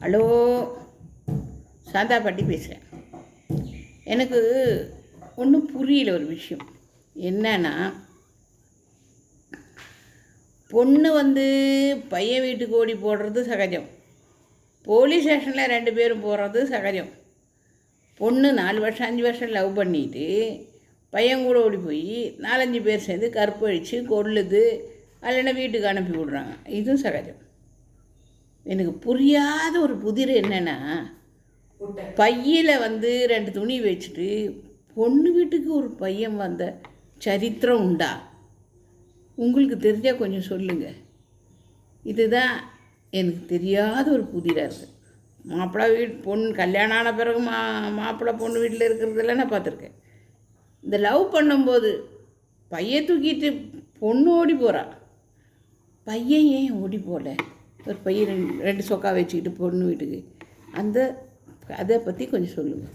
Hello, Shantha பாட்டி பேசுகிறேன். எனக்கு ஒன்றும் புரியல ஒரு விஷயம். என்னன்னா, பொண்ணு பையன் வீட்டுக்கு ஓடி போடுறது சகஜம். போலீஸ் ஸ்டேஷனில் 2 பேரும் போகிறது சகஜம். பொண்ணு 4 வருஷம் 5 வருஷம் லவ் பண்ணிட்டு பையன் கூட ஓடி போய் 4-5 பேர் சேர்ந்து கற்பழித்து கொல்லுது, இல்லைன்னா வீட்டுக்கு அனுப்பி விடுறாங்க. இதுவும் சகஜம். எனக்கு புரியாத ஒரு புதிர் என்னென்னா, பையில் 2 துணி வச்சுட்டு பொண்ணு வீட்டுக்கு ஒரு பையன் வந்த சரித்திரம் உண்டா? உங்களுக்கு தெரிஞ்சால் கொஞ்சம் சொல்லுங்கள். இதுதான் எனக்கு தெரியாத ஒரு புதிராக இருக்குது. மாப்பிள்ளை பொண்ணு கல்யாணம் ஆன பிறகு மாப்பிள்ளை பொண்ணு வீட்டில் இருக்கிறதெல்லாம் நான் பார்த்துருக்கேன். இந்த லவ் பண்ணும்போது பையன் தூக்கிட்டு பொண்ணு ஓடி போகிறா. பையன் ஏன் ஓடி போகல? ஒரு பையன் 2 சொக்கா வச்சுக்கிட்டு பொண்ணு வீட்டுக்கு, அதை பற்றி கொஞ்சம் சொல்லுங்கள்.